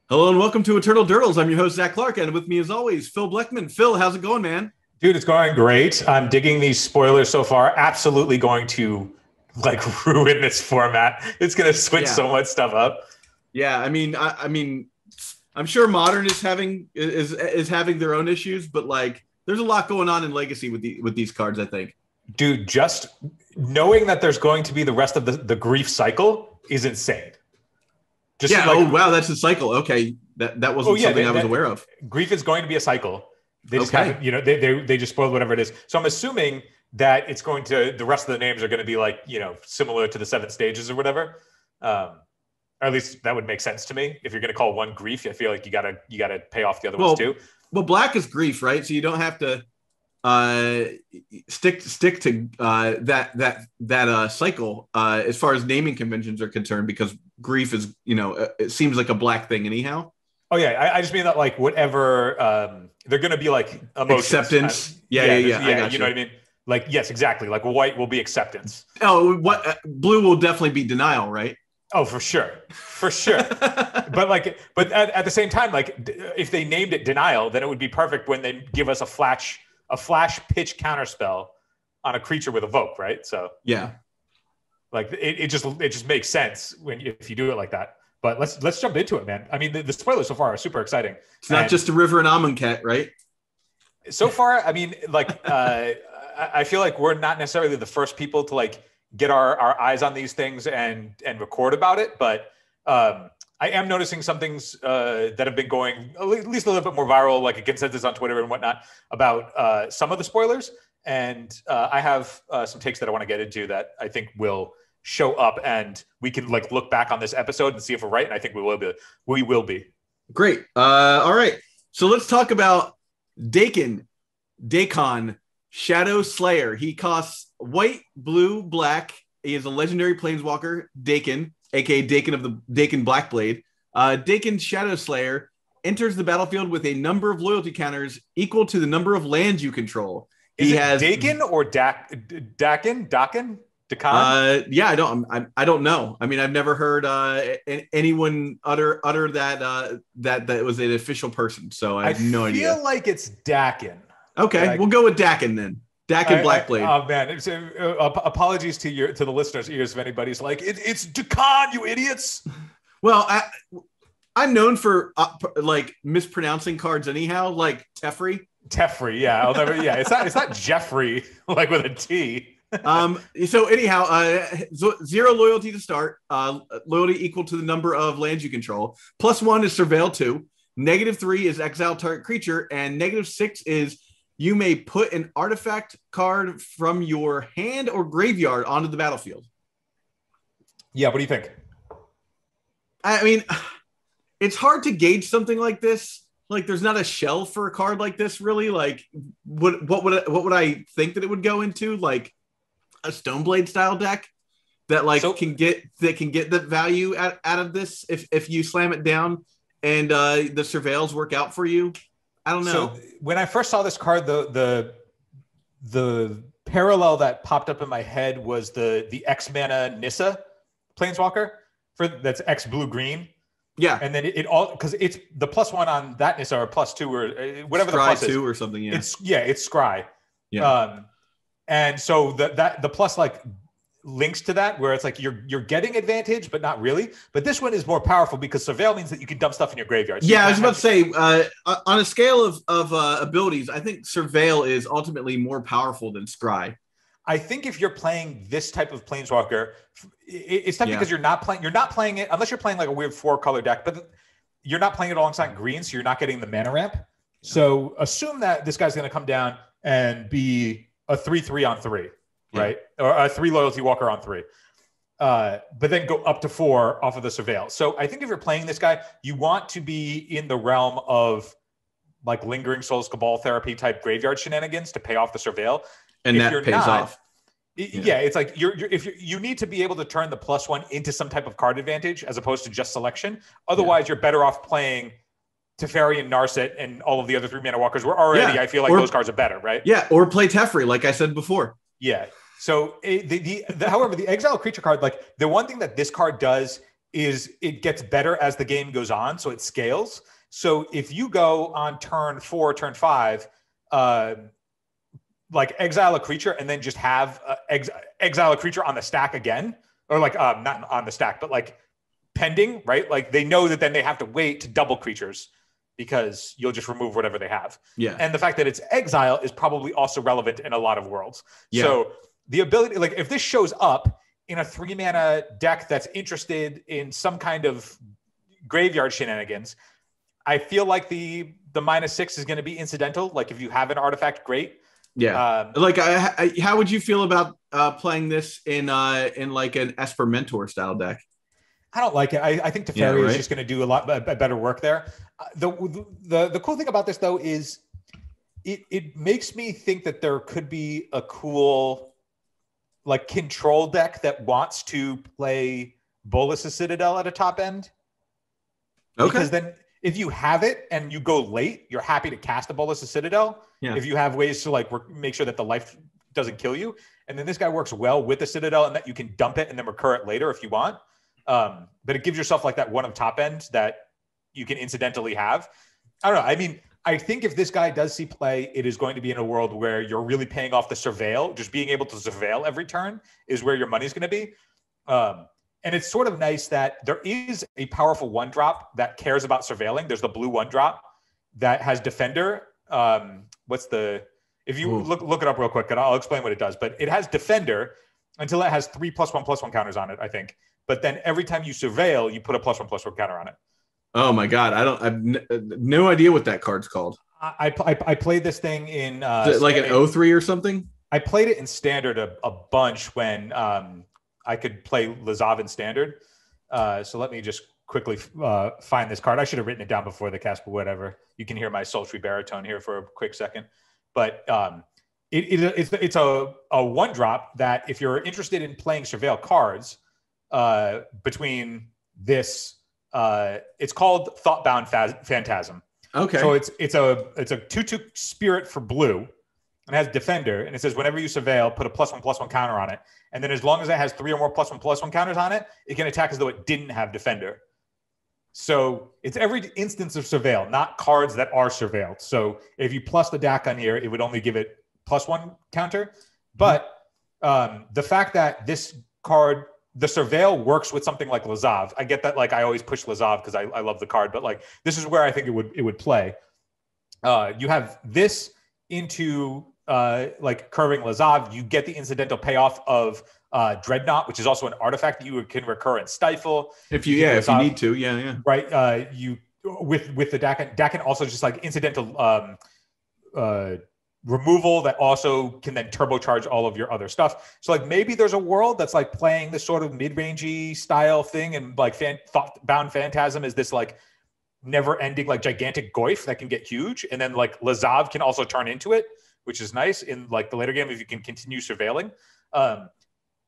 Hello and welcome to Eternal Durdles. I'm your host, Zach Clark, and with me as always, Phil Bleckman. Phil, how's it going, man? Dude, it's going great. I'm digging these spoilers so far. Absolutely going to ruin this format. It's going to switch so much stuff up. Yeah, I'm sure Modern is having their own issues, but there's a lot going on in Legacy with these cards, I think. Dude, just knowing that there's going to be the rest of the grief cycle is insane. Wow, that's the cycle. Okay, that wasn't something I was aware of. Grief is going to be a cycle. They just haven't, they just spoiled whatever it is. So I'm assuming that it's going to, the rest of the names are going to be similar to the 7 stages or whatever. Or at least that would make sense to me. If you're going to call one grief, I feel like you gotta pay off the other ones too. Well, black is grief, right? So you don't have to stick to that cycle as far as naming conventions are concerned, because grief is it seems like a black thing anyhow. Oh yeah, I just mean that whatever they're going to be emotions. Acceptance. Yeah. You know what I mean? Yes, exactly. White will be acceptance. Oh, blue will definitely be denial, right? Oh, for sure. but at the same time, if they named it denial, then it would be perfect when they give us a flash pitch counterspell on a creature with evoke, right? So yeah, it just makes sense if you do it like that. But let's jump into it, man. I mean, the spoilers so far are super exciting. It's not just a River and Amonkhet, right? So far, I mean, I feel like we're not necessarily the first people to get our eyes on these things and record about it. But I am noticing some things that have been going at least a little bit more viral, like a consensus on Twitter and whatnot, about some of the spoilers. And I have some takes that I want to get into that I think will show up, and we can look back on this episode and see if we're right. And I think we will be. Great. All right. So let's talk about Dakkon, Shadow Slayer. He costs white, blue, black. He is a legendary planeswalker, Dakkon, aka Dakkon of the Dakkon Blackblade. Dakkon Shadow Slayer enters the battlefield with a number of loyalty counters equal to the number of lands you control. Is it Dakkon or Dakkon? Yeah, I don't know. I mean, I've never heard anyone utter that that was an official person. So I have no idea. I feel like it's Dakkon. Okay, we'll go with Dakkon then. Dakkon Blackblade. Oh man, apologies to the listeners' ears if anybody's it's Dakkon, you idiots. Well, I'm known for mispronouncing cards anyhow, like Teferi. Teferi, yeah, I'll never. Yeah, it's not Jeffrey with a T. So anyhow, 0 loyalty to start, loyalty equal to the number of lands you control. +1 is Surveil 2. -3 is exile target creature, and -6 is you may put an artifact card from your hand or graveyard onto the battlefield. Yeah, what do you think? I mean, it's hard to gauge something like this. There's not a shelf for a card like this, really. What would I think that it would go into? A Stoneblade style deck that can get the value out of this if you slam it down and the surveils work out for you. I don't know. So when I first saw this card, the parallel that popped up in my head was the X mana Nissa Planeswalker that's X blue green. Yeah, and then it all, because it's the +1 on that Nissa or +2 or whatever Scry the plus 2 is. Or something. Yeah, it's Scry. Yeah. And so the plus links to that, where it's you're getting advantage, but not really. But this one is more powerful because Surveil means that you can dump stuff in your graveyard. So yeah, I was about to say, on a scale of abilities, I think Surveil is ultimately more powerful than Scry. I think if you're playing this type of Planeswalker, it's not because you're not playing it unless you're playing a weird 4-color deck, but you're not playing it alongside green, so you're not getting the mana ramp. Yeah. So assume that this guy's going to come down and be a 3/3 on 3, right? Or a 3 loyalty walker on 3. But then go up to 4 off of the Surveil. So I think if you're playing this guy, you want to be in the realm of Lingering Souls Cabal Therapy type graveyard shenanigans to pay off the Surveil. And if that pays off. Yeah, it's you need to be able to turn the +1 into some type of card advantage as opposed to just selection. Otherwise, you're better off playing Teferi and Narset and all of the other 3 mana walkers were already. I feel like those cards are better, right? Yeah, or play Teferi, like I said before. Yeah. So however, the exile creature card, the one thing that this card does is it gets better as the game goes on, so it scales. So if you go on turn 4, turn 5, like exile a creature and then just have exile a creature on the stack again, or like not on the stack, but like pending, right? Like they know that then they have to wait to double creatures because you'll just remove whatever they have. Yeah. And the fact that it's exile is probably also relevant in a lot of worlds. Yeah. So the ability, like if this shows up in a 3-mana deck that's interested in some kind of graveyard shenanigans, I feel like the -6 is going to be incidental. Like if you have an artifact, great. Yeah. How would you feel about playing this in like an Esper Mentor style deck? I don't like it. I think Teferi is just going to do a lot better work there. The cool thing about this though is it makes me think that there could be a cool like control deck that wants to play Bolas' Citadel at a top end. Okay. Because then if you have it and you go late, you're happy to cast a Bolas' Citadel. Yeah. If you have ways to like make sure that the life doesn't kill you. And then this guy works well with the Citadel and that you can dump it and then recur it later if you want. But it gives yourself like that one of top end that you can incidentally have. I don't know. I mean, I think if this guy does see play, it is going to be in a world where you're really paying off the surveil. Just being able to surveil every turn is where your money's going to be. And it's sort of nice that there is a powerful 1-drop that cares about surveilling. There's the blue 1-drop that has Defender. If you look it up real quick, and I'll explain what it does. But it has Defender until it has 3 +1/+1 counters on it, I think. But then every time you surveil, you put a +1/+1 counter on it. Oh my God. I've no idea what that card's called. I played this thing in like an 03 or something. I played it in standard a bunch when I could play Lazav in standard. So let me just quickly find this card. I should have written it down before the cast, but whatever. You can hear my sultry baritone here for a quick second. But it's a 1-drop that if you're interested in playing surveil cards between this, it's called Thoughtbound Phantasm. Okay. So it's a 2/2 spirit for blue. And has Defender, and it says whenever you surveil, put a +1/+1 counter on it. And then as long as it has 3 or more +1/+1 counters on it, it can attack as though it didn't have Defender. So it's every instance of surveil, not cards that are surveilled. So if you plus the Dakkon here, it would only give it +1 counter. But the fact that this card, the surveil works with something like Lazav. I get that, like I always push Lazav because I love the card, but like this is where I think it would play. You have this into like curving Lazav, you get the incidental payoff of Dreadnought, which is also an artifact that you can recur and stifle. If you need to, right. You with the Dakkon also just like incidental removal that also can then turbocharge all of your other stuff. So like maybe there's a world that's like playing this sort of mid-rangey style thing, and like Thoughtbound Phantasm is this like never-ending like gigantic goif that can get huge, and then like Lazav can also turn into it, which is nice in like the later game if you can continue surveilling.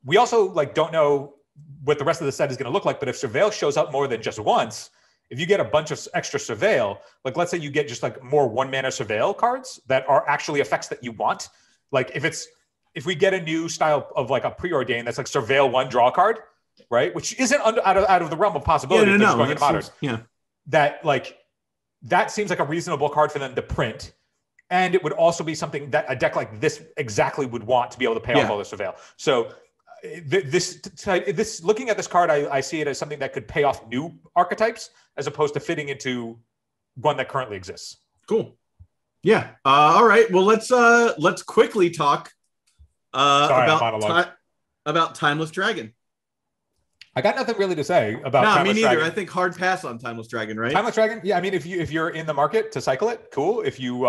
We also like don't know what the rest of the set is going to look like, but if surveil shows up more than just once, if you get a bunch of extra surveil, like let's say you get just like more 1-mana surveil cards that are actually effects that you want. Like if we get a new style of like a preordain that's like surveil 1 draw card, right? Which isn't out of the realm of possibility. Going into modern. That seems like a reasonable card for them to print. And it would also be something that a deck like this exactly would want to be able to pay off all the surveil. So this looking at this card, I see it as something that could pay off new archetypes as opposed to fitting into one that currently exists. Cool. Yeah. All right. Well, let's quickly talk about Timeless Dragon. I got nothing really to say about Timeless me neither. Dragon. I think hard pass on Timeless Dragon, right? Timeless Dragon. Yeah. I mean, if you're in the market to cycle it, cool. If you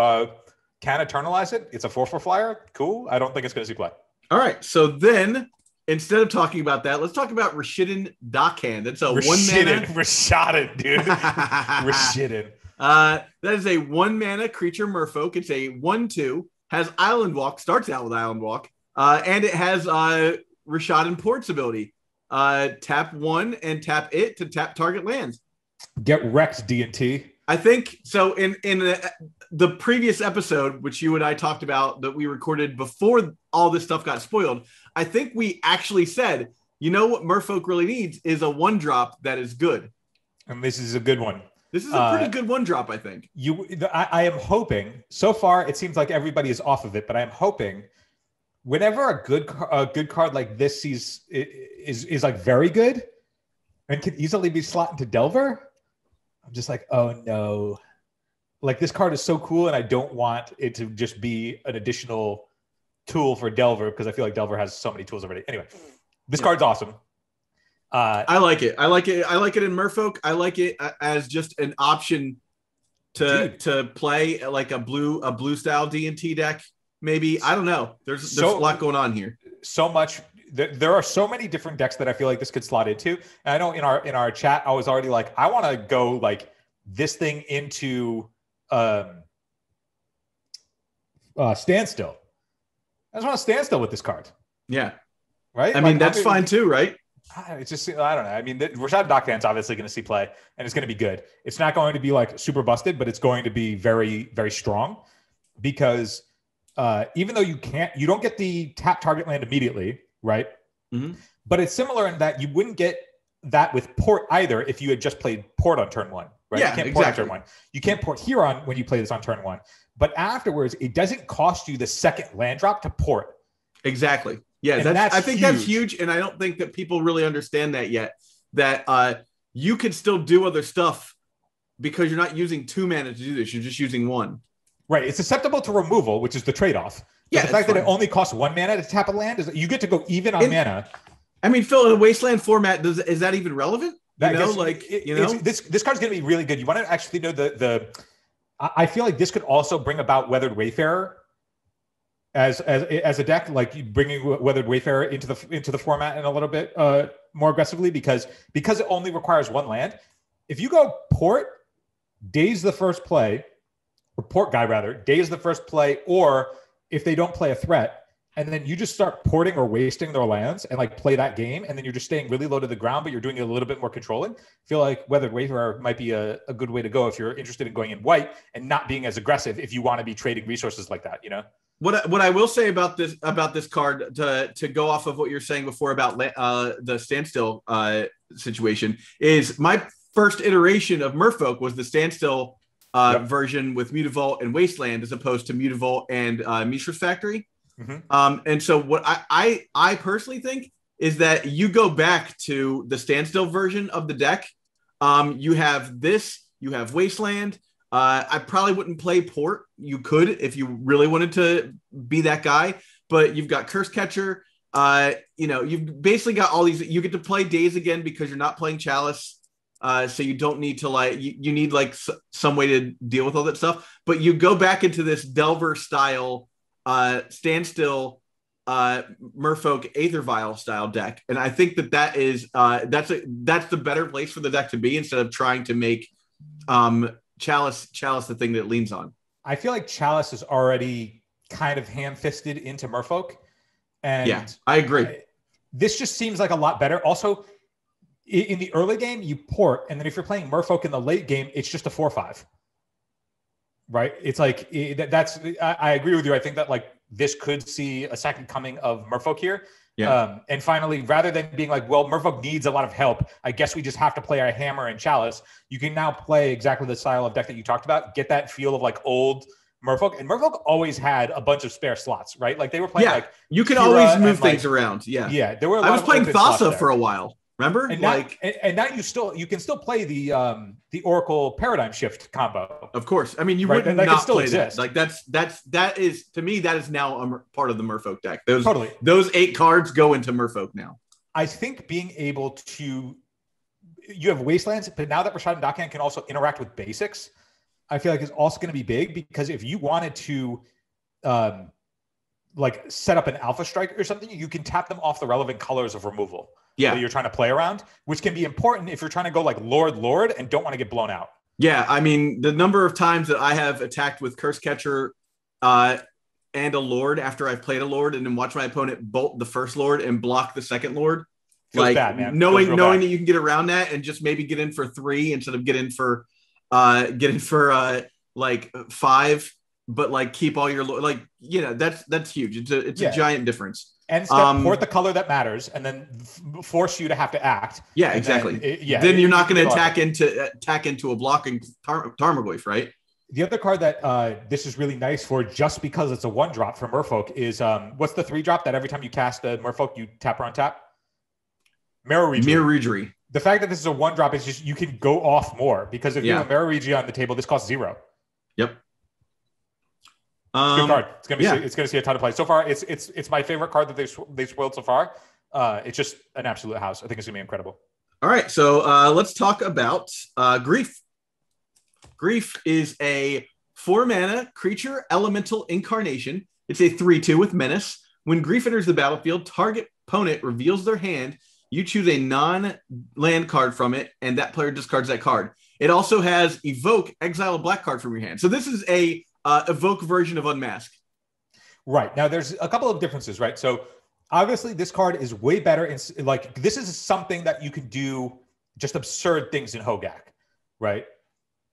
can eternalize it, it's a 4/4 flyer. Cool. I don't think it's going to see play. All right. So then, instead of talking about that, let's talk about Rishadan Dockhand. It's a 1-mana. Rishadan, dude. Rishadan. That is a 1-mana creature merfolk. It's a 1/2, has Island Walk, starts out with Island Walk, and it has Rishadan Port's ability. Tap 1 and tap it to tap target lands. Get wrecked, D&T. I think so. In the previous episode, which you and I talked about that we recorded before all this stuff got spoiled, I think we actually said you know what Merfolk really needs is a 1-drop that is good. And this is a good one. This is a pretty good 1-drop, I think. I am hoping. So far, it seems like everybody is off of it, but I am hoping whenever a good card like this is like very good and can easily be slot into Delver, I'm just like, oh no. Like, this card is so cool, and I don't want it to just be an additional tool for Delver, because I feel like Delver has so many tools already. Anyway, this card's awesome. I like it. I like it in Merfolk. I like it as just an option to play like a blue style D&T deck. Maybe, I don't know. There's a lot going on here. So much. There are so many different decks that I feel like this could slot into. And I know in our chat, I was already like, I want to go like this thing into standstill. I just want to standstill with this card. Yeah. Right. I mean, that's fine too, right? It's just, I don't know. I mean, Rishadan Dockhand's obviously going to see play, and it's going to be good. It's not going to be like super busted, but it's going to be very, very strong, because even though you don't get the tap target land immediately, right? Mm-hmm. But it's similar in that you wouldn't get that with port either if you had just played port on turn 1, right? Yeah, you can't exactly. Port on turn 1. You can't port Huron when you play this on turn 1. But afterwards, it doesn't cost you the second land drop to port. Exactly. Yeah, I think that's huge, and I don't think that people really understand that yet. That you could still do other stuff because you're not using 2 mana to do this; you're just using 1. Right. It's susceptible to removal, which is the trade-off. But the fact that it only costs 1 mana to tap a land is you get to go even on mana. I mean, Phil, in a Wasteland format, is that even relevant? This card's going to be really good. You want to actually know I feel like this could also bring about Weathered Wayfarer as a deck, like bringing Weathered Wayfarer into the format in a little bit more aggressively, because it only requires 1 land. If you go port, daze the first play, or port guy rather, daze the first play, or if they don't play a threat, and then you just start porting or wasting their lands and like play that game, and then you're just staying really low to the ground, but you're doing it a little bit more controlling. I feel like Weathered Wayfarer might be a good way to go if you're interested in going in white and not being as aggressive if you want to be trading resources like that, you know? What I will say about this card, to go off of what you're saying before about the standstill situation, is my first iteration of Merfolk was the standstill version with Mutavault and Wasteland, as opposed to Mutavault and Mishra's Factory. Mm-hmm. And so what I personally think is that you go back to the standstill version of the deck. You have this, you have Wasteland. I probably wouldn't play Port. You could if you really wanted to be that guy, but you've got Curse Catcher. You've basically got all these. You get to play Daze again because you're not playing Chalice. So you don't need to you need some way to deal with all that stuff. But you go back into this Delver style standstill Merfolk Aether Vial style deck, and I think that is that's the better place for the deck to be, instead of trying to make Chalice the thing that it leans on. I feel like Chalice is already kind of ham-fisted into Merfolk, and yeah, I agree. This just seems like a lot better. Also, in the early game, you port, and then if you're playing Merfolk in the late game, it's just a 4/5. Right? It's like I agree with you. I think that this could see a second coming of Merfolk here. Yeah. And finally, rather than being like, well, Merfolk needs a lot of help, I guess we just have to play our Hammer and Chalice. You can now play exactly the style of deck that you talked about. Get that feel of old Merfolk. And Merfolk always had a bunch of spare slots, right? Like they were playing you can Kira always move things around. Yeah. Yeah. There were. I was playing Thassa for a while. Remember? And now you can still play the Oracle Paradigm Shift combo. Of course. I mean, you wouldn't not still play exist. that. That is, to me, that is now a part of the Merfolk deck. Totally. Those 8 cards go into Merfolk now. I think being able to, you have Wastelands, but now that Rishadan Dockhand can also interact with basics, I feel like is also going to be big, because if you wanted to set up an Alpha Strike or something, you can tap them off the relevant colors of removal. Yeah, that you're trying to play around, which can be important if you're trying to go Lord and don't want to get blown out. Yeah, I mean, the number of times that I have attacked with Curse Catcher and a Lord after I've played a Lord, and then watch my opponent bolt the first Lord and block the second Lord. Feels bad, man. Knowing that you can get around that and just maybe get in for 3 instead of get in for 5, but keep all your that's huge. It's a giant difference. End step, port the color that matters, and then force you to have to act. Yeah, exactly. Then you're not going to attack into a blocking Tarmogoyf, right? The other card that this is really nice for, just because it's a 1-drop for Merfolk, is what's the 3-drop that every time you cast a Merfolk, you tap or untap? Mirror Regery. The fact that this is a 1-drop is just you can go off more, because if you have a Mirror Regery on the table, this costs 0. Yep. It's a good card. It's going to see a ton of play. So far, it's my favorite card that they've spoiled so far. It's just an absolute house. I think it's going to be incredible. All right, so let's talk about Grief. Grief is a 4-mana creature elemental incarnation. It's a 3/2 with menace. When Grief enters the battlefield, target opponent reveals their hand. You choose a non-land card from it, and that player discards that card. It also has Evoke, exile a black card from your hand. So this is a Evoke version of Unmask. Right. Now, there's a couple of differences, right? So obviously, this card is way better. This is something that you can do just absurd things in Hogak, right?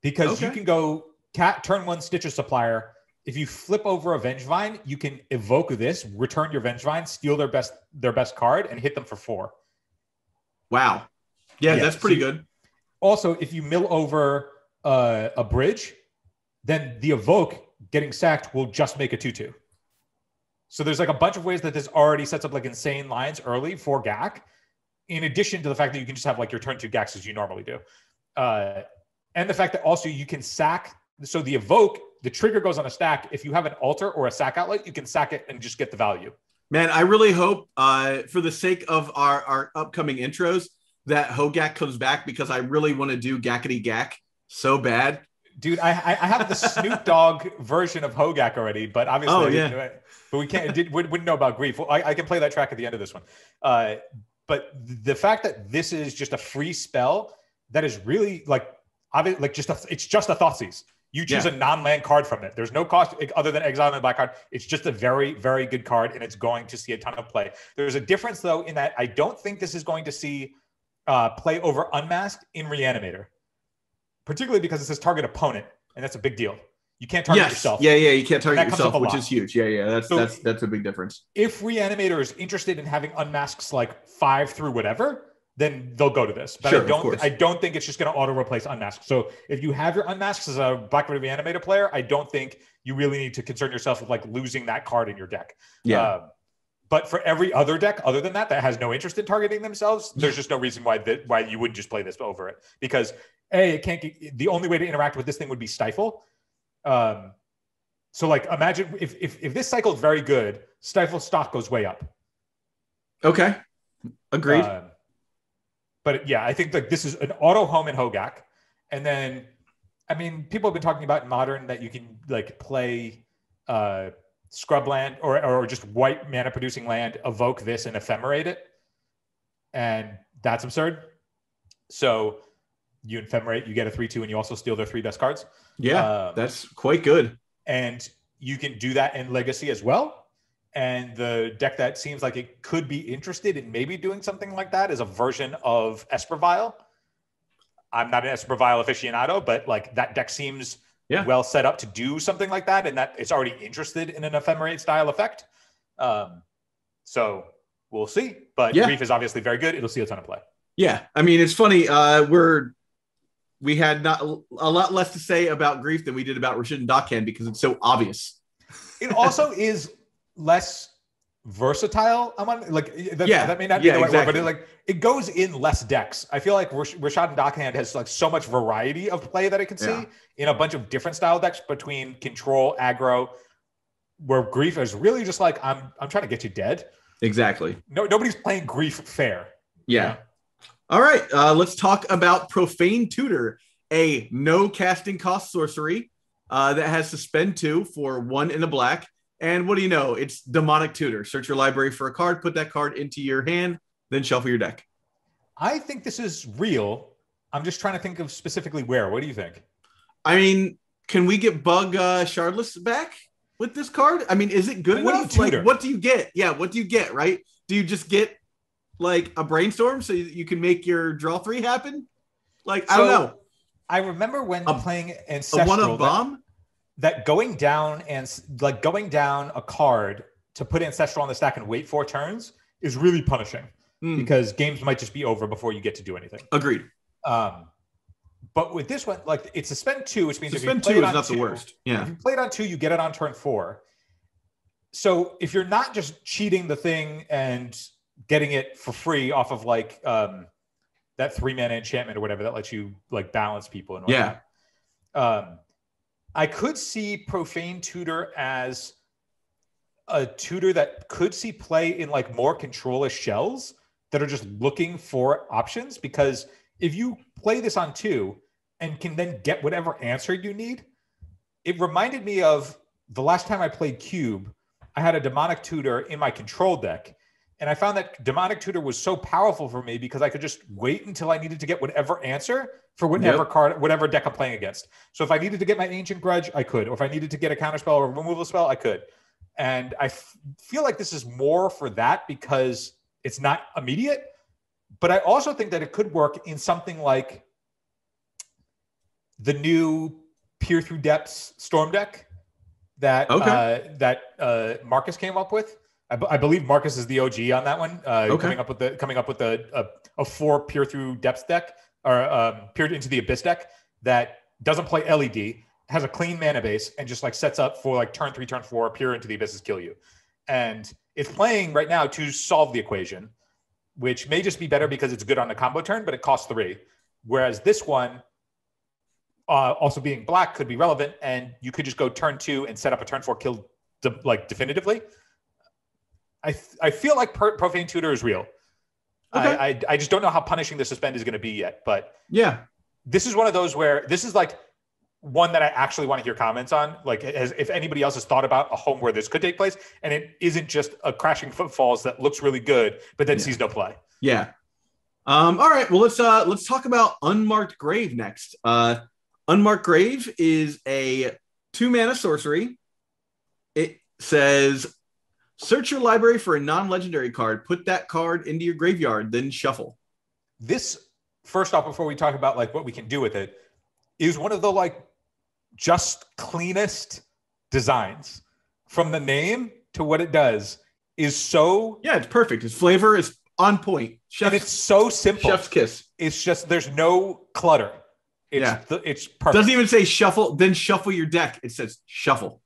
Because you can go turn 1 Stitcher Supplier. If you flip over a Vengevine, you can evoke this, return your Vengevine, steal their best card, and hit them for 4. Wow. Yeah, that's pretty good. Also, if you mill over a bridge, then the evoke getting sacked will just make a 2/2. So there's like a bunch of ways that this already sets up like insane lines early for GAC, in addition to the fact that you can just have like your turn 2 GACs as you normally do. And the fact that also you can sack. So the evoke, the trigger goes on a stack. If you have an altar or a sack outlet, you can sack it and just get the value. Man, I really hope for the sake of our upcoming intros that Hogak comes back, because I really want to do Gackety Gack so bad. Dude, I have the Snoop Dogg version of Hogak already, but obviously I didn't do it. But we can't wouldn't know about Grief. Well, I can play that track at the end of this one. But the fact that this is just a free spell that is really it's just a Thoughtseize. You choose a non-land card from it. There's no cost other than exiling the black card. It's just a very, very good card, and it's going to see a ton of play. There's a difference, though, in that I don't think this is going to see play over Unmasked in Reanimator, particularly because it says target opponent, and that's a big deal. You can't target yourself. Yeah, you can't target yourself, which is huge. Yeah, that's a big difference. If Reanimator is interested in having Unmasks like 5 through whatever, then they'll go to this. But I don't think it's just going to auto-replace Unmasked. So if you have your Unmasked as a Black Red Reanimator player, I don't think you really need to concern yourself with like losing that card in your deck. Yeah. But for every other deck other than that has no interest in targeting themselves, there's just no reason why you wouldn't just play this over it. Because the only way to interact with this thing would be Stifle. So like imagine if this cycle is very good, Stifle stock goes way up. Okay. Agreed. But yeah, I think like this is an auto home in Hogak. And then, I mean, people have been talking about in Modern that you can like play scrub land or just white mana producing land, evoke this and ephemerate it. And that's absurd. So you ephemerate, you get a 3/2, and you also steal their 3 best cards. Yeah, that's quite good. And you can do that in Legacy as well. And the deck that seems like it could be interested in maybe doing something like that is a version of Espervile. I'm not an Espervile aficionado, but like that deck seems well set up to do something like that, and that it's already interested in an ephemerate style effect. So we'll see. But Grief is obviously very good. It'll see a ton of play. Yeah, I mean, it's funny. We had not a lot less to say about Grief than we did about Rishadan Dockhand because it's so obvious. It also is less versatile. That may not be the right word, but it goes in less decks. I feel like Rishadan Dockhand has like so much variety of play that it can see in a bunch of different style decks between control, aggro, where Grief is really just like I'm trying to get you dead. Exactly. Nobody's playing Grief fair. Yeah. You know? All right. Let's talk about Profane Tutor, a no casting cost sorcery that has suspend 2 for 1 in a black. And what do you know? It's Demonic Tutor. Search your library for a card, put that card into your hand, then shuffle your deck. I think this is real. I'm just trying to think of specifically where. What do you think? I mean, can we get Bug Shardless back with this card? I mean, is it good enough? Like, what do you get? Yeah, what do you get, right? Do you just get, like, a Brainstorm so you can make your draw 3 happen? Like, I don't know. I remember when playing Ancestral. A one-of bomb? That going down a card to put Ancestral on the stack and wait 4 turns is really punishing because games might just be over before you get to do anything. Agreed. But with this one, like it's a spend 2, which means spend 2 is not the worst. Yeah. If you play it on 2, you get it on turn 4. So if you're not just cheating the thing and getting it for free off of like that 3-mana enchantment or whatever that lets you like balance people and whatnot. I could see Profane Tutor as a tutor that could see play in like more control-ish shells that are just looking for options, because if you play this on 2 and can then get whatever answer you need, it reminded me of the last time I played Cube. I had a Demonic Tutor in my control deck, and I found that Demonic Tutor was so powerful for me because I could just wait until I needed to get whatever answer for whatever card, whatever deck I'm playing against. So if I needed to get my Ancient Grudge, I could. Or if I needed to get a counterspell or a removal spell, I could. And I feel like this is more for that because it's not immediate. But I also think that it could work in something like the new Peer Through Depths Storm deck that Marcus came up with. I believe Marcus is the OG on that one. Coming up with a 4 Peer Through Depths deck, or Peered into the Abyss deck that doesn't play LED, has a clean mana base, and just like sets up for like turn 3, turn 4, Peer into the Abysses, kill you. And it's playing right now to solve the equation, which may just be better because it's good on the combo turn, but it costs 3. Whereas this one, also being black, could be relevant, and you could just go turn 2 and set up a turn 4 kill definitively. I feel like Profane Tutor is real. Okay. I just don't know how punishing the suspend is going to be yet. But yeah, this is one of those where this is like one that I actually want to hear comments on. Like, if anybody else has thought about a home where this could take place, and it isn't just a Crashing Footfalls that looks really good, but then sees no play. Yeah. All right. Well, let's talk about Unmarked Grave next. Unmarked Grave is a 2-mana sorcery. It says, search your library for a non-legendary card, put that card into your graveyard, then shuffle. This, first off, before we talk about like what we can do with it, is one of the like just cleanest designs. From the name to what it does is so... Yeah, it's perfect. Its flavor is on point. And it's so simple. Chef's kiss. It's just, there's no clutter. It's perfect. Doesn't even say shuffle, then shuffle your deck. It says shuffle.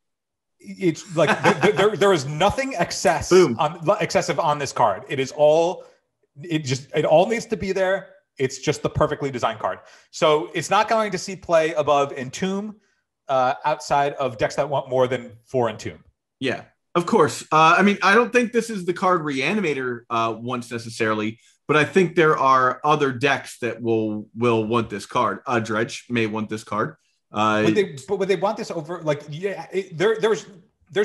It's like there is nothing excessive on this card. It all needs to be there. It's just the perfectly designed card. So it's not going to see play above Entomb outside of decks that want more than 4 Entomb. Yeah, of course. I mean, I don't think this is the card Reanimator wants necessarily, but I think there are other decks that will want this card. Dredge may want this card. Would they want this over? Like, yeah, there's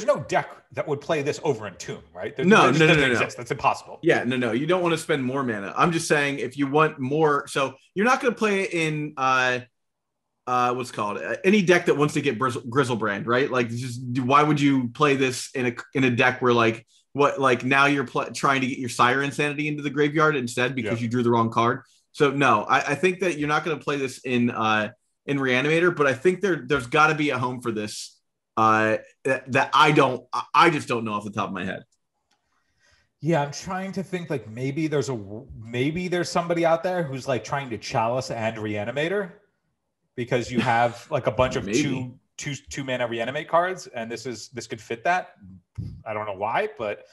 no deck that would play this over Entomb, right? No. That's impossible. Yeah, no. You don't want to spend more mana. I'm just saying if you want more, so you're not going to play it in what's called any deck that wants to get Grizzlebrand, right? Like, just why would you play this in a deck where now you're trying to get your Sire Insanity into the graveyard instead because you drew the wrong card? So no, I think that you're not going to play this in Reanimator, but I think there's got to be a home for this that I just don't know off the top of my head. Yeah, I'm trying to think like maybe there's somebody out there who's like trying to Chalice and Reanimator, because you have like a bunch of two mana Reanimate cards, and this could fit that. I don't know why, but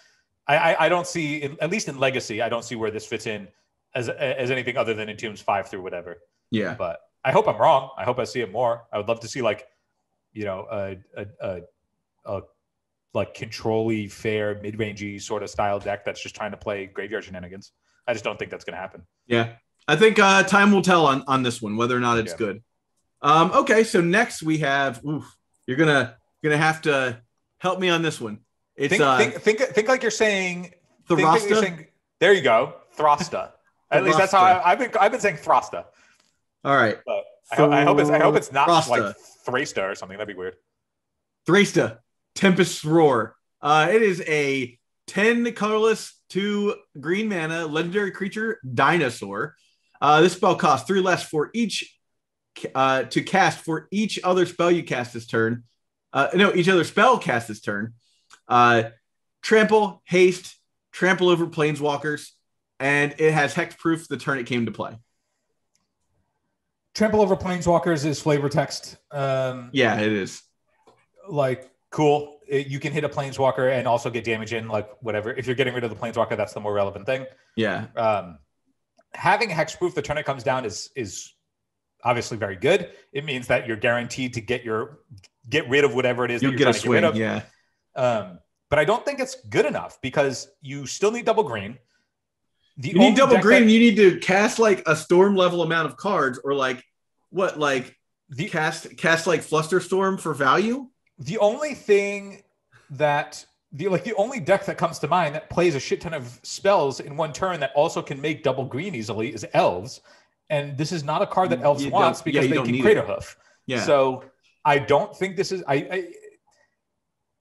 I don't see, at least in Legacy, I don't see where this fits in as anything other than Entomb's 5 through whatever. Yeah, but I hope I'm wrong. I hope I see it more. I would love to see like, a like control-y, fair, mid-rangey sort of style deck that's just trying to play graveyard shenanigans. I just don't think that's going to happen. Yeah, I think time will tell on this one whether or not it's good. Okay, so next we have. You're gonna have to help me on this one. It's think like you're saying Thrasta. There you go, Thrasta. At least that's how I've been saying Thrasta. All right. But I hope it's not Thrasta. like Thrasta or something. That'd be weird. Thrasta, Tempest Roar. It is a 10 colorless 2 green mana legendary creature dinosaur. This spell costs 3 less for each to cast for each other spell you cast this turn. Each other spell cast this turn. trample, haste, trample over planeswalkers, and it has hexproof the turn it came to play. Trample over planeswalkers is flavor text. Yeah, it is. Like, cool. You can hit a planeswalker and also get damage in, like, whatever. If you're getting rid of the planeswalker, that's the more relevant thing. Yeah. Having hexproof the turn it comes down is obviously very good. It means that you're guaranteed to get rid of whatever it is You'll that you're get trying a to get rid swing, of. yeah. But I don't think it's good enough because you still need double green. You need double green, and you need to cast like a storm level amount of cards, or like what, like cast like Flusterstorm for value. The only thing that the only deck that comes to mind that plays a shit ton of spells in one turn that also can make double green easily is Elves. And this is not a card that Elves wants because they can Craterhoof. Yeah. So I don't think this is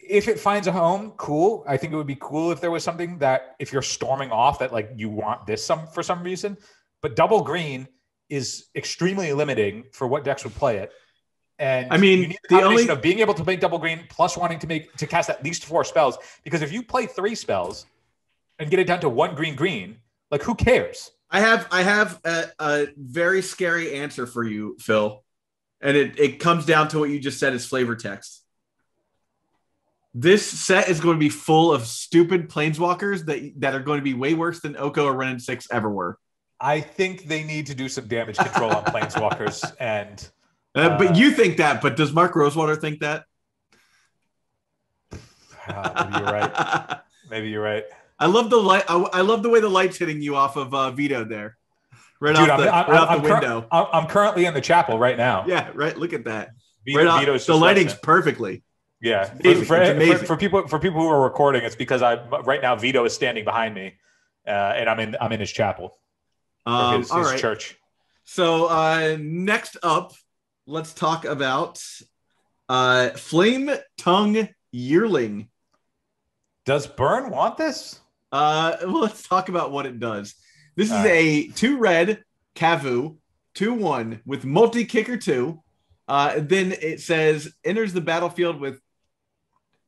if it finds a home, cool. I think it would be cool if there was something that if you're storming off that like you want this for some reason. But double green is extremely limiting for what decks would play it. And I mean, you need the combination of being able to make double green plus wanting to cast at least 4 spells. Because if you play 3 spells and get it down to 1 green, like who cares? I have a very scary answer for you, Phil. And it comes down to what you just said is flavor text. This set is going to be full of stupid planeswalkers that are going to be way worse than Oko or Renin 6 ever were. I think they need to do some damage control on planeswalkers and... but you think that, but does Mark Rosewater think that? Maybe you're right. Maybe you're right. I love the light. I love the way the light's hitting you off of Vito there, right off the window. I'm currently in the chapel right now. Yeah, right. Look at that. Vito's the lighting's perfectly. Yeah, it's amazing. For people who are recording, it's because right now Vito is standing behind me, and I'm in his chapel, his right. church. So next up. Let's talk about Flametounge Yearling. Does Burn want this? Let's talk about what it does. This is a 2-red Kavu, 2/1 with multi-kicker 2. Then it says enters the battlefield with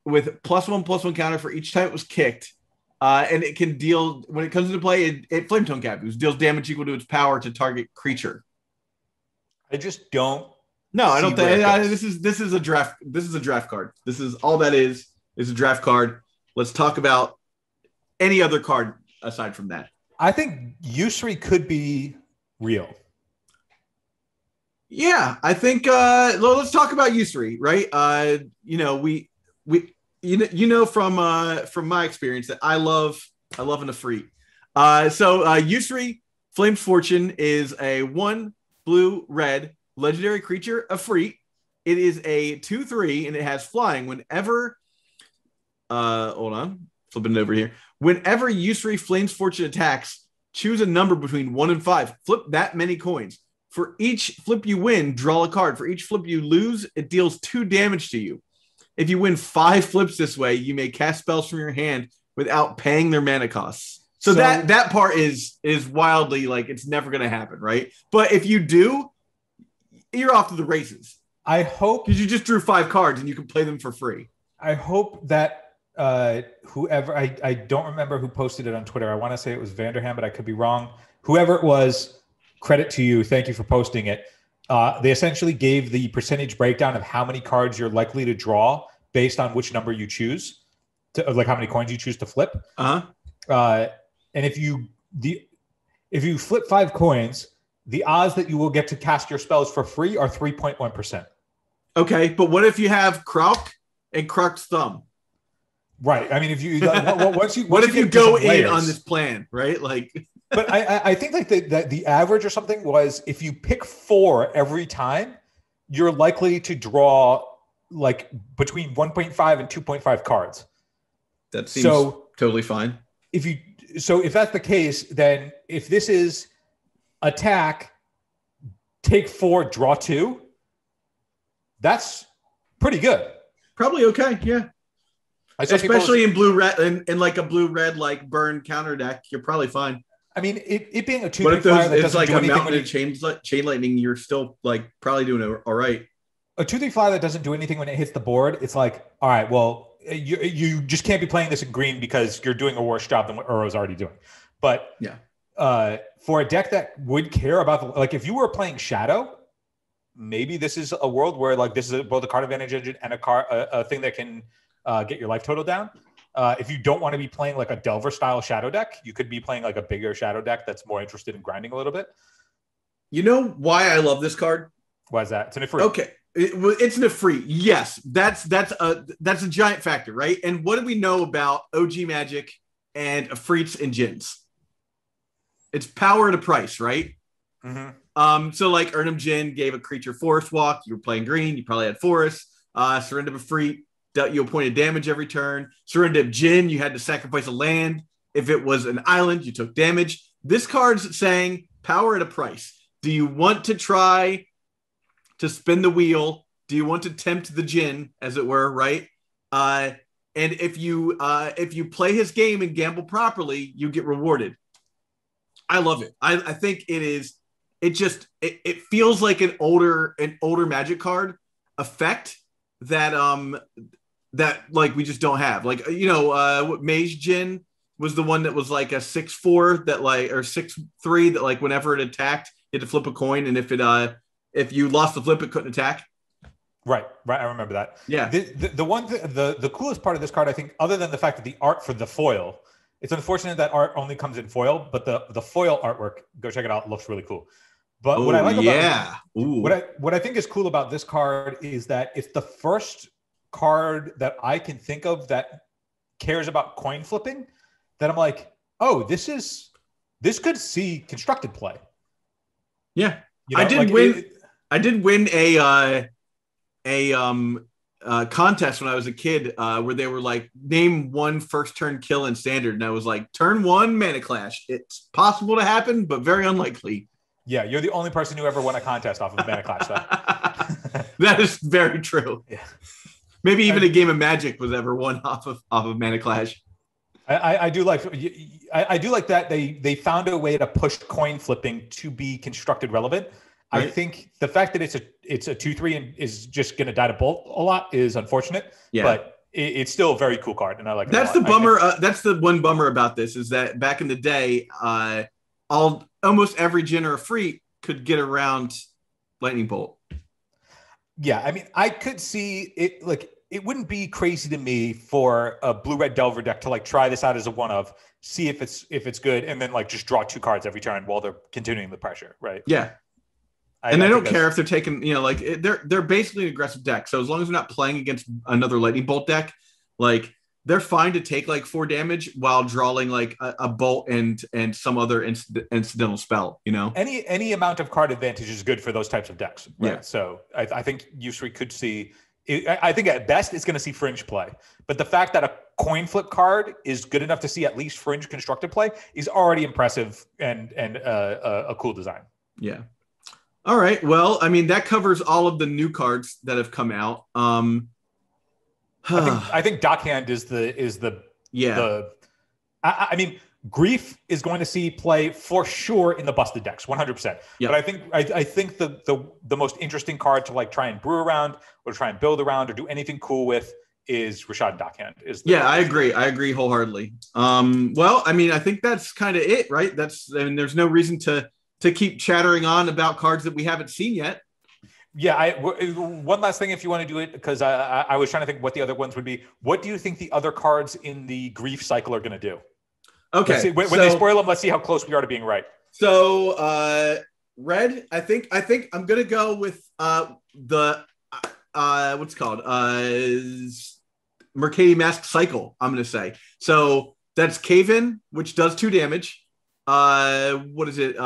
+1/+1 counter for each time it was kicked. And it can deal, when it comes into play, it Flametounge Kavu deals damage equal to its power to target creature. I just don't. No, I don't think this is a draft. This is a draft card. This is all that is a draft card. Let's talk about any other card aside from that. I think Yursi could be real. Yeah, I think. Let's talk about Yursi, right? From my experience that I love an Efreet. So Yursi Flamed Fortune is a 1 blue-red legendary creature, Efreet. It is a 2/3 and it has flying. Whenever, hold on, flipping it over here. Whenever Yursi Flames Fortune attacks, choose a number between 1 and 5. Flip that many coins. For each flip you win, draw a card. For each flip you lose, it deals 2 damage to you. If you win 5 flips this way, you may cast spells from your hand without paying their mana costs. So that part is wildly like it's never going to happen, right? But if you do, you're off to the races. I hope because you just drew 5 cards and you can play them for free. I hope that whoever I don't remember who posted it on Twitter. I want to say it was Vanderham, but I could be wrong. Whoever it was, credit to you. Thank you for posting it. They essentially gave the percentage breakdown of how many cards you're likely to draw based on which number you choose, like how many coins you choose to flip. And if you flip 5 coins, the odds that you will get to cast your spells for free are 3.1%. Okay, but what if you have Krok and Krok's Thumb? Right. I mean, if you once you what if you go in on this plan, right? Like, but I think like the average or something was if you pick 4 every time, you're likely to draw like between 1.5 and 2.5 cards. That seems totally fine. If that's the case, then if this is attack, take 4, draw 2, that's pretty good. Probably okay, yeah. Especially in blue-red, in like a blue-red like burn counter deck, you're probably fine. I mean, it being a 2/3 flyer that doesn't like do anything when it chain lightning, you're still like probably doing all right. A 2/3 flyer that doesn't do anything when it hits the board, it's like, all right, well, you just can't be playing this in green because you're doing a worse job than what Uro's already doing. But for a deck that would care about like if you were playing Shadow, maybe this is a world where like this is both a card advantage engine and a thing that can get your life total down. If you don't want to be playing like a Delver style Shadow deck, you could be playing like a bigger Shadow deck that's more interested in grinding a little bit. You know why I love this card? Why is that? It's an Ifrit. Okay. It's an Ifrit. Yes, that's a giant factor, right? And what do we know about OG Magic and Ifrits and Djinns? It's power at a price, right? Mm-hmm. So like Urnam Djinn gave a creature Forest Walk. You were playing green. You probably had Forest. Serendib Ifrit dealt you a point of damage every turn. Serendib Djinn, you had to sacrifice a land. If it was an island, you took damage. This card's saying power at a price. Do you want to try to spin the wheel? Do you want to tempt the Djinn, as it were, right? And if you play his game and gamble properly, you get rewarded. I love it. I think it is. It feels like an older Magic card effect that like we just don't have. Like Mage Djinn was the one that was like a 6/4 that like or 6/3 that like whenever it attacked, you had to flip a coin, and if you lost the flip, it couldn't attack. Right. I remember that. Yeah. The coolest part of this card, I think, other than the fact that the art for the foil, it's unfortunate that art only comes in foil, but the foil artwork, go check it out, looks really cool. But what I like about what I think is cool about this card is that it's the first card that I can think of that cares about coin flipping. That I'm like, oh, this could see constructed play. Yeah, I did win a contest when I was a kid where they were like, name one first turn kill in Standard, and I was like, turn 1 Mana Clash. It's possible to happen, but very unlikely. Yeah, you're the only person who ever won a contest off of Mana Clash, though. That is very true. Yeah. Maybe even a game of Magic was ever won off of Mana Clash. I do like that they found a way to push coin flipping to be constructed relevant. Right. I think the fact that it's a 2/3 and is just going to die to bolt a lot is unfortunate. Yeah, but it's still a very cool card, and I like. That's the bummer. That's the one bummer about this is that back in the day, almost every Djinn or Ifrit could get around Lightning Bolt. Yeah, I mean, I could see it. Like, it wouldn't be crazy to me for a blue-red Delver deck to like try this out as a one-of, see if it's good, and then like just draw 2 cards every turn while they're continuing the pressure, right? Yeah. And I don't care if they're taking, they're basically an aggressive deck. So as long as they're not playing against another Lightning Bolt deck, like they're fine to take like 4 damage while drawing like a bolt and some other incidental spell. Any amount of card advantage is good for those types of decks. Right? Yeah. So I think Yursi could see. I think at best it's going to see fringe play, but the fact that a coin flip card is good enough to see at least fringe constructed play is already impressive and a cool design. Yeah. All right. Well, I mean, that covers all of the new cards that have come out. I think Dockhand is the I mean, Grief is going to see play for sure in the busted decks, 100%. Yep. But I think the most interesting card to like try and brew around or try and build around or do anything cool with is Rishadan Dockhand. I agree. I agree wholeheartedly. Well, I mean, I think that's kind of it, right? There's no reason to keep chattering on about cards that we haven't seen yet. Yeah, one last thing if you want to do it, because I was trying to think what the other ones would be. What do you think the other cards in the Grief cycle are going to do? Okay. When they spoil them, let's see how close we are to being right. So, red, I think I'm going to go with the what's it called? Mercadian Mask cycle, I'm going to say. So that's Cave In, which does 2 damage. What is it?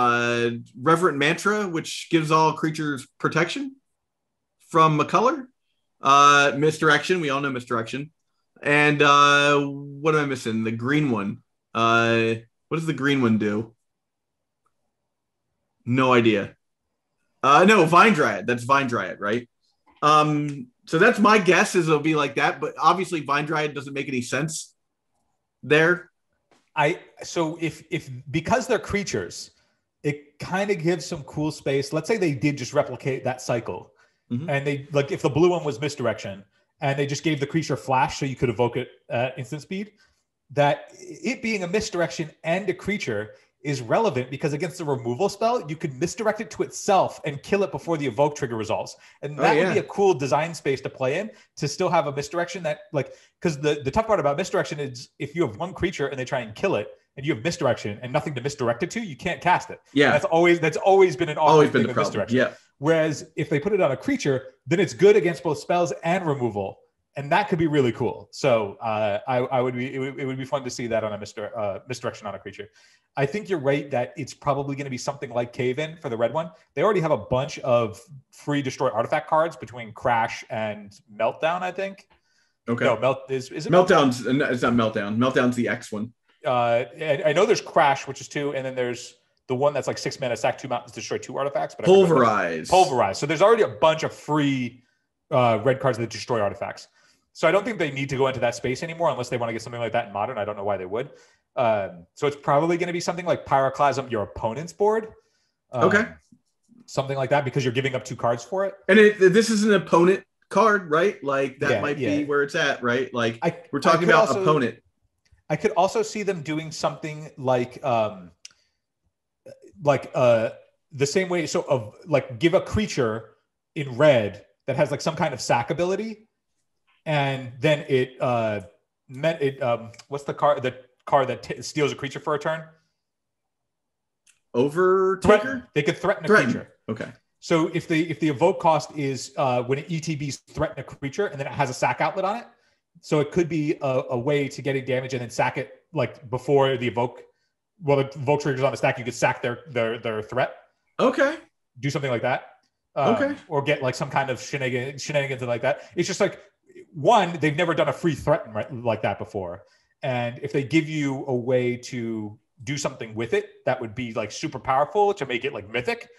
Reverent Mantra, which gives all creatures protection from a color. Misdirection, we all know Misdirection. And what am I missing? The green one. What does the green one do? No idea. No, Vine Dryad. That's Vine Dryad, right? So that's my guess is it'll be like that, but obviously Vine Dryad doesn't make any sense there. So if because they're creatures, it kind of gives some cool space. Let's say they did just replicate that cycle, and they like if the blue one was Misdirection and they just gave the creature flash so you could evoke it at instant speed, that it being a misdirection and a creature is relevant because against the removal spell, you could misdirect it to itself and kill it before the evoke trigger resolves. And that would be a cool design space to play in, to still have a misdirection that, like, because the tough part about misdirection is if you have one creature and they try and kill it and you have misdirection and nothing to misdirect it to, you can't cast it. Yeah. That's always been an awkward thing with misdirection. Yeah. Whereas if they put it on a creature, then it's good against both spells and removal. And that could be really cool. So it would be fun to see that on a misdirection on a creature. I think you're right that it's probably going to be something like Cave In for the red one. They already have a bunch of free destroy artifact cards between Crash and Meltdown, I think. Okay. No, is it Meltdown's? It's not Meltdown. Meltdown's the X one. I know there's Crash, which is 2, and then there's the one that's like 6 mana, sack 2 mountains, destroy 2 artifacts. But Pulverize. So there's already a bunch of free red cards that destroy artifacts. So I don't think they need to go into that space anymore unless they want to get something like that in Modern. I don't know why they would. So it's probably going to be something like Pyroclasm, your opponent's board. Okay. Something like that, because you're giving up 2 cards for it. And this is an opponent card, right? Like that might be where it's at, right? Like we're talking about opponent. I could also see them doing something like the same way. So of like give a creature in red that has like some kind of sack ability. And then what's the card? The card that steals a creature for a turn? Overtaker? They could threaten a creature. Okay. So if the evoke cost is when it ETBs threaten a creature and then it has a sack outlet on it. So it could be a way to getting damage and then sack it like before the evoke. Well, the evoke trigger's on the stack, you could sack their threat. Okay. Do something like that. Okay. Or get like some kind of shenanigans like that. It's just like, one, they've never done a free threat like that before. And if they give you a way to do something with it, that would be like super powerful to make it like mythic,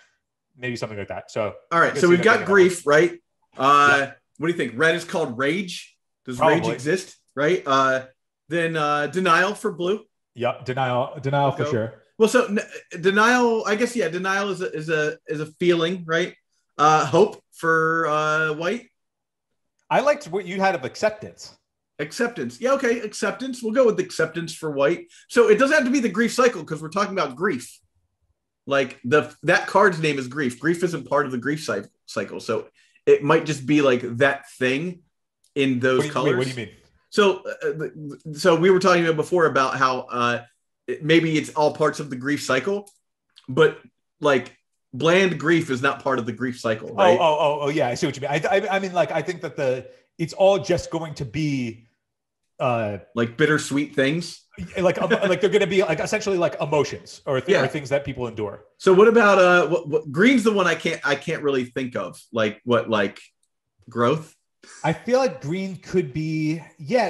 maybe something like that. So, all right. So we've got grief, right? What do you think? Red is called rage. Does rage exist? Right. Then denial for blue. Yep. Denial for sure. Well, so denial, I guess, denial is a feeling, right? Hope for white. I liked what you had of acceptance. Acceptance. Yeah, okay. Acceptance. We'll go with acceptance for white. So it doesn't have to be the grief cycle because we're talking about grief. Like that card's name is grief. Grief isn't part of the grief cycle. So it might just be like that thing in those colors. What do you mean? So we were talking about before about how maybe it's all parts of the grief cycle, but like bland grief is not part of the grief cycle, right? Oh, yeah. I see what you mean. I mean, like, I think that it's all just going to be like bittersweet things. Like they're going to be like essentially like emotions or things that people endure. So what about what green's the one I can't really think of. Like what, like growth? I feel like green could be,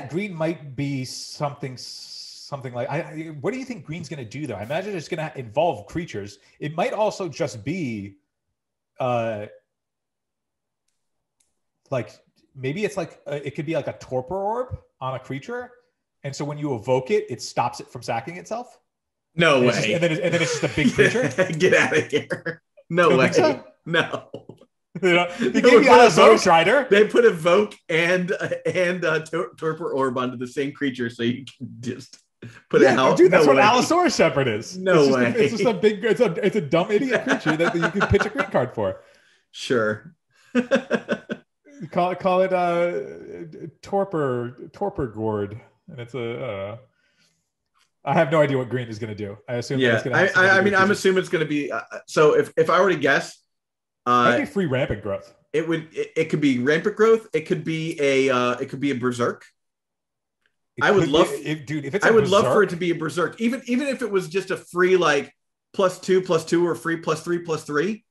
green might be something like, what do you think green's going to do though? I imagine it's going to involve creatures. It might also just be like, maybe it's like, it could be like a torpor orb on a creature. And so when you evoke it, it stops it from sacking itself. No way. And then it's just a big creature. Get out of here. No way. So? No. They gave you Allosaurus Strider. They put evoke and torpor orb onto the same creature, so you can just put it out. Dude, that's what Allosaurus Shepherd is. No way. It's just a big. It's a dumb idiot creature that you can pitch a green card for. Sure. Call it torpor gourd, and it's a. I have no idea what green is going to do. I assume. Yeah, I'm assuming it's going to be. So if I were to guess. I think free rampant growth. It could be rampant growth. It could be a berserk. I would love for it to be a berserk. Even if it was just a free like +2/+2 or free +3/+3.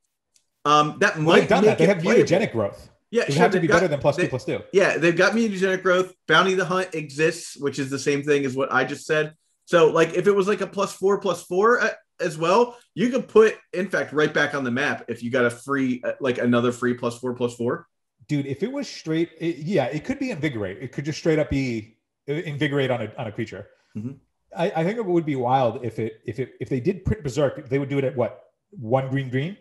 That might done make that. They have mutagenic growth. Yeah, it have to be better than +2/+2. Yeah, they've got mutagenic growth. Bounty the Hunt exists, which is the same thing as what I just said. So like if it was like a +4/+4 as well, you could put, in fact, right back on the map if you got a free, like another free +4/+4. Dude, if it was straight, it could be invigorate. It could just straight up be invigorate on a creature. Mm-hmm. I think it would be wild if they did print berserk, they would do it at what, 1 green,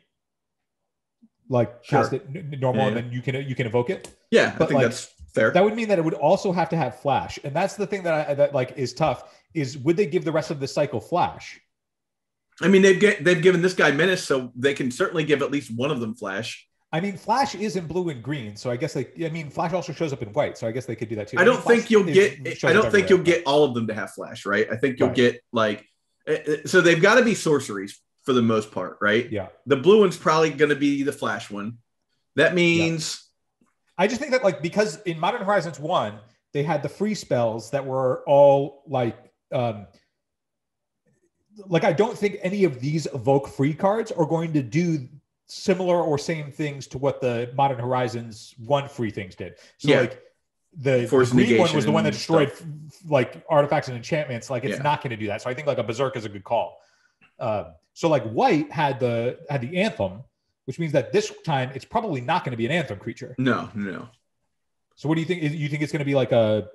like cast it normal, and then you can evoke it. Yeah, but I think like, that's Fair. That would mean that it would also have to have flash. And that's the thing that like is tough is would they give the rest of the cycle flash? I mean, they've given this guy menace, so they can certainly give at least one of them flash. I mean, flash is in blue and green, so I guess flash also shows up in white, so I guess they could do that too. I don't think you'll get all of them to have flash, right? I think you'll get like, so they've got to be sorceries for the most part, right? Yeah. The blue one's probably going to be the flash one. That means. I just think that like, because in Modern Horizons 1, they had the free spells that were all like I don't think any of these evoke free cards are going to do similar or same things to what the Modern Horizons 1 free things did. So like the green one was the one that destroyed like artifacts and enchantments. Like it's not going to do that. So I think like a Berserk is a good call. So like white had the Anthem, which means that this time it's probably not going to be an Anthem creature. No. So what do you think? You think it's going to be like a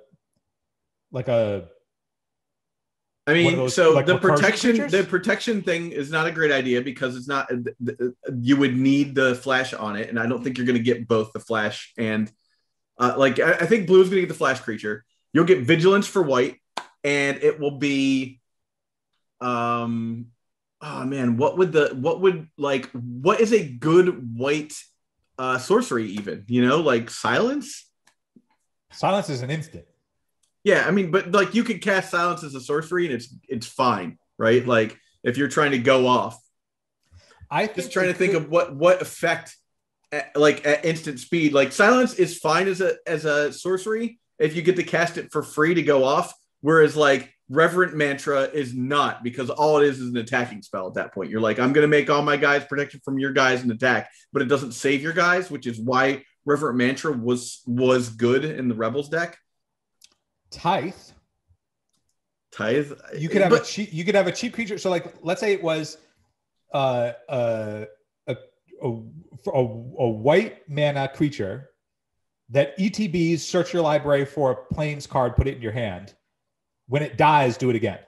I mean, those, so like the protection thing is not a great idea because it's not. You would need the flash on it, and I don't think you're going to get both the flash and I think blue is going to get the flash creature. You'll get vigilance for white, and it will be, oh man, what is a good white sorcery even? Like silence. Silence is an instant. Yeah, I mean, but like you could cast silence as a sorcery and it's fine, right? Like if you're trying to go off. Just trying to think of what effect at instant speed. Like silence is fine as a sorcery if you get to cast it for free to go off, whereas like Reverent Mantra is not, because all it is an attacking spell at that point. You're like, I'm going to make all my guys protected from your guys and attack, but it doesn't save your guys, which is why Reverent Mantra was good in the Rebels deck. Tithe. You could have a cheap creature. So like, let's say it was a white mana creature that ETBs, search your library for a plains card, put it in your hand. When it dies, do it again.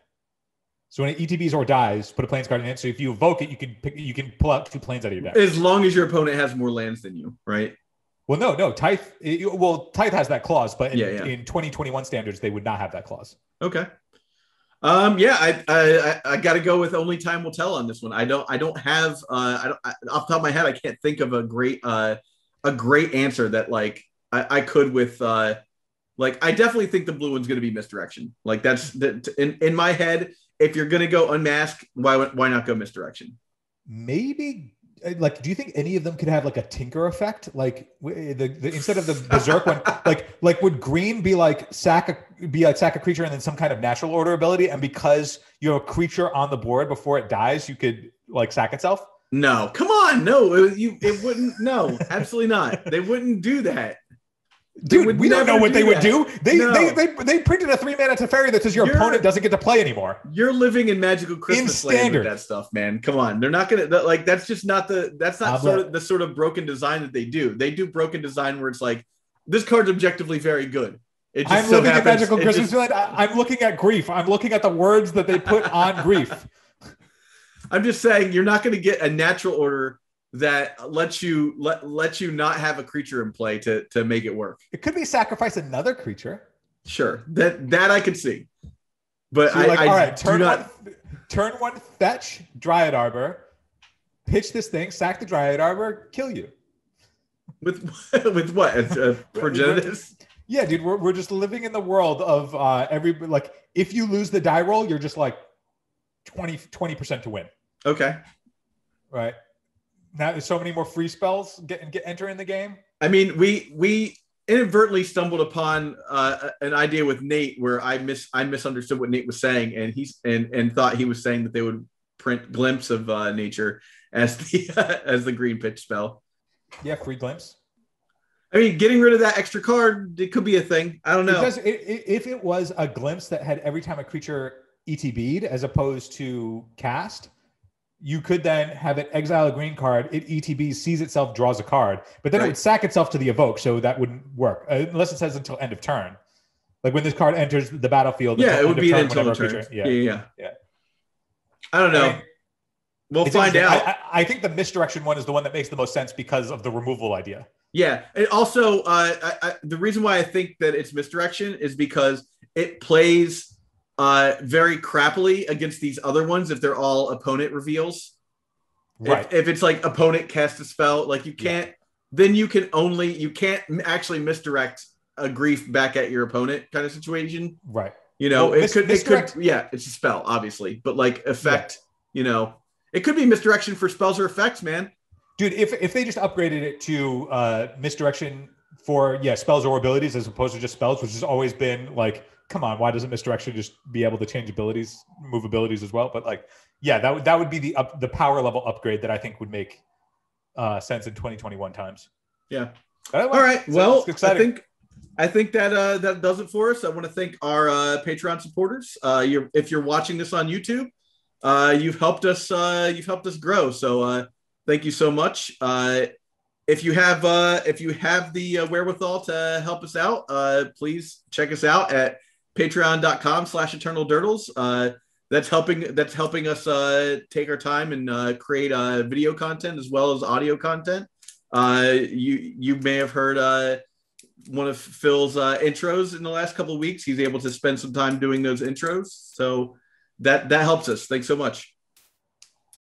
So when it ETBs or dies, put a plains card in it. So if you evoke it, you can pull out 2 plains out of your deck. As long as your opponent has more lands than you, right? Well, no. Tithe has that clause, but in 2021 standards, they would not have that clause. Okay. I got to go with only time will tell on this one. I don't have off the top of my head, I can't think of a great answer that like I could with like I definitely think the blue one's going to be misdirection. Like that's in my head. If you're going to go unmask, why not go misdirection? Maybe. Like, do you think any of them could have like a tinker effect? Like instead of the Berserk one, like would green be like sack a creature and then some kind of natural order ability, and because you have a creature on the board before it dies, you could like sack itself? No, come on, no, it wouldn't. No, absolutely not. They wouldn't do that. Dude, we don't know what they would do. They printed a 3-mana Teferi that says your opponent doesn't get to play anymore. You're living in magical Christmas land with that stuff, man. Come on, they're not gonna like. That's just not the sort of broken design that they do. They do broken design where it's like this card's objectively very good. I'm living in magical Christmas land. I'm looking at grief. I'm looking at the words that they put on grief. I'm just saying you're not going to get a natural order that lets you not have a creature in play to make it work. It could be sacrifice another creature. Sure, that I could see, but so all right, turn one, fetch Dryad Arbor, pitch this thing, sack the Dryad Arbor, kill you. With what? Progenitus? Yeah, dude, we're just living in the world of like if you lose the die roll, you're just like 20% to win. Okay, right. Now there's so many more free spells enter in the game. I mean, we inadvertently stumbled upon an idea with Nate where I misunderstood what Nate was saying, and thought he was saying that they would print Glimpse of Nature as the green pitch spell. Yeah, free Glimpse. I mean, getting rid of that extra card, it could be a thing. I don't know. If it was a Glimpse that had every time a creature ETB'd as opposed to cast, you could then have it exile a green card, it ETBs, sees itself, draws a card, but then it would sack itself to the evoke, so that wouldn't work, unless it says until end of turn. Like when this card enters the battlefield, it would be an until turn. Yeah. I don't know. I mean, we'll find out. I think the misdirection one is the one that makes the most sense because of the removal idea. Yeah. And also, the reason why I think that it's misdirection is because it plays very crappily against these other ones if they're all opponent reveals. Right. If it's like opponent cast a spell, like you can't, then you can't actually misdirect a grief back at your opponent kind of situation. Right. You know, Well, it could, yeah, it's a spell, obviously, but like effect, you know, it could be misdirection for spells or effects, man. Dude, if they just upgraded it to misdirection for spells or abilities as opposed to just spells, which has always been like, come on, why doesn't misdirection just be able to change abilities, move abilities as well? But like, yeah, that would be the power level upgrade that I think would make sense in 2021 times. Yeah. All right. Well, it's exciting. I think that that does it for us. I want to thank our Patreon supporters. If you're watching this on YouTube, you've helped us grow. So thank you so much. If you have the wherewithal to help us out, please check us out at patreon.com/eternaldurdles. That's helping us take our time and create video content as well as audio content. You may have heard one of Phil's intros in the last couple of weeks. He's able to spend some time doing those intros, so that helps us. Thanks so much.